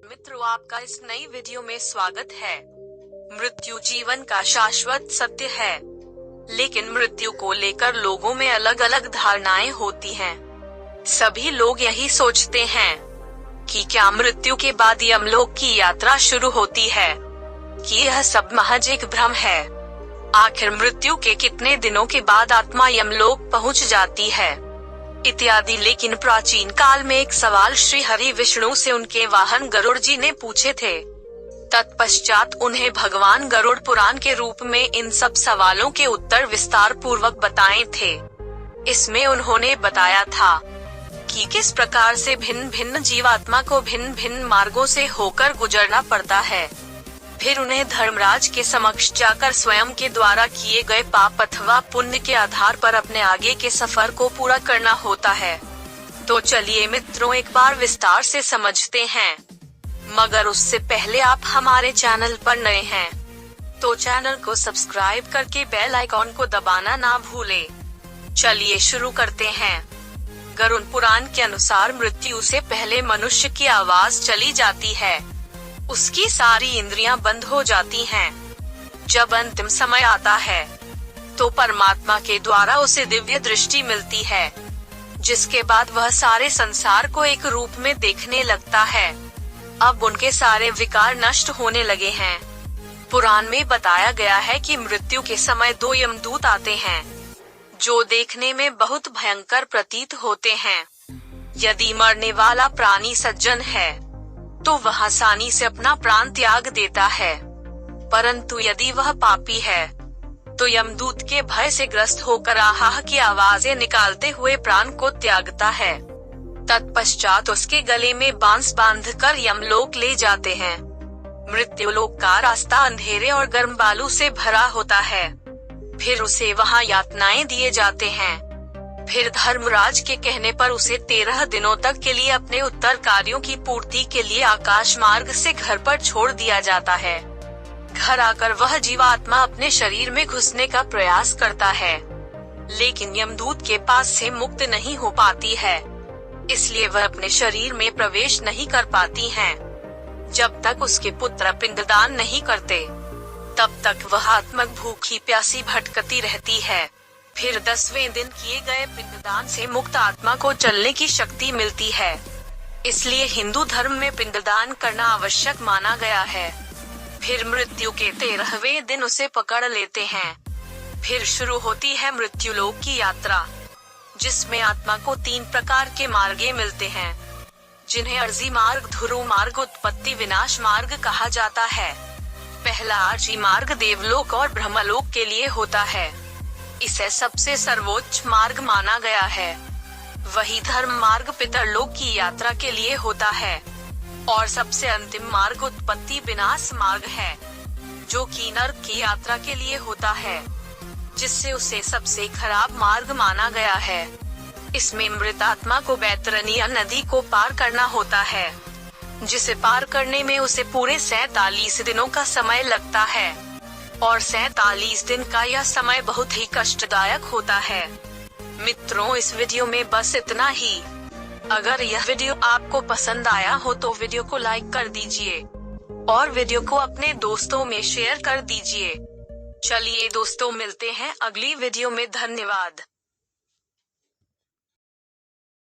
मित्रों, आपका इस नई वीडियो में स्वागत है। मृत्यु जीवन का शाश्वत सत्य है, लेकिन मृत्यु को लेकर लोगों में अलग अलग धारणाएं होती हैं। सभी लोग यही सोचते हैं कि क्या मृत्यु के बाद यमलोक की यात्रा शुरू होती है, कि यह सब महज एक भ्रम है। आखिर मृत्यु के कितने दिनों के बाद आत्मा यमलोक पहुंच जाती है, इत्यादि। लेकिन प्राचीन काल में एक सवाल श्री हरि विष्णु से उनके वाहन गरुड़ जी ने पूछे थे। तत्पश्चात उन्हें भगवान गरुड़ पुराण के रूप में इन सब सवालों के उत्तर विस्तार पूर्वक बताए थे। इसमें उन्होंने बताया था कि किस प्रकार से भिन्न भिन्न जीवात्मा को भिन्न भिन्न मार्गों से होकर गुजरना पड़ता है। फिर उन्हें धर्मराज के समक्ष जाकर स्वयं के द्वारा किए गए पाप अथवा पुण्य के आधार पर अपने आगे के सफर को पूरा करना होता है। तो चलिए मित्रों, एक बार विस्तार से समझते हैं। मगर उससे पहले आप हमारे चैनल पर नए हैं तो चैनल को सब्सक्राइब करके बेल आइकॉन को दबाना ना भूलें। चलिए शुरू करते हैं। गरुड़ पुराण के अनुसार मृत्यु से पहले मनुष्य की आवाज चली जाती है, उसकी सारी इंद्रियां बंद हो जाती हैं। जब अंतिम समय आता है तो परमात्मा के द्वारा उसे दिव्य दृष्टि मिलती है, जिसके बाद वह सारे संसार को एक रूप में देखने लगता है। अब उनके सारे विकार नष्ट होने लगे हैं। पुराण में बताया गया है कि मृत्यु के समय दो यमदूत आते हैं, जो देखने में बहुत भयंकर प्रतीत होते हैं। यदि मरने वाला प्राणी सज्जन है तो वह आसानी से अपना प्राण त्याग देता है, परंतु यदि वह पापी है तो यमदूत के भय से ग्रस्त होकर आहा की आवाजें निकालते हुए प्राण को त्यागता है। तत्पश्चात उसके गले में बांस बांधकर यमलोक ले जाते हैं। मृत्युलोक का रास्ता अंधेरे और गर्म बालू से भरा होता है। फिर उसे वहां यातनाएं दिए जाते हैं। फिर धर्मराज के कहने पर उसे 13 दिनों तक के लिए अपने उत्तर कार्यों की पूर्ति के लिए आकाश मार्ग से घर पर छोड़ दिया जाता है। घर आकर वह जीवात्मा अपने शरीर में घुसने का प्रयास करता है, लेकिन यमदूत के पास से मुक्त नहीं हो पाती है, इसलिए वह अपने शरीर में प्रवेश नहीं कर पाती हैं। जब तक उसके पुत्र पिंडदान नहीं करते, तब तक वह आत्मक भूखी प्यासी भटकती रहती है। फिर 10वें दिन किए गए पिंडदान से मुक्त आत्मा को चलने की शक्ति मिलती है। इसलिए हिंदू धर्म में पिंडदान करना आवश्यक माना गया है। फिर मृत्यु के 13वें दिन उसे पकड़ लेते हैं। फिर शुरू होती है मृत्युलोक की यात्रा, जिसमें आत्मा को 3 प्रकार के मार्गे मिलते हैं, जिन्हें अर्जी मार्ग, ध्रुव मार्ग, उत्पत्ति विनाश मार्ग कहा जाता है। पहला अर्जी मार्ग देवलोक और ब्रह्मलोक के लिए होता है। इसे सबसे सर्वोच्च मार्ग माना गया है। वही धर्म मार्ग पितरलोक की यात्रा के लिए होता है। और सबसे अंतिम मार्ग उत्पत्ति विनाश मार्ग है, जो कि नरक की यात्रा के लिए होता है, जिससे उसे सबसे खराब मार्ग माना गया है। इसमें मृत आत्मा को बैतरणी नदी को पार करना होता है, जिसे पार करने में उसे पूरे 47 दिनों का समय लगता है। और 47 दिन का यह समय बहुत ही कष्टदायक होता है। मित्रों, इस वीडियो में बस इतना ही। अगर यह वीडियो आपको पसंद आया हो तो वीडियो को लाइक कर दीजिए और वीडियो को अपने दोस्तों में शेयर कर दीजिए। चलिए दोस्तों, मिलते हैं अगली वीडियो में। धन्यवाद।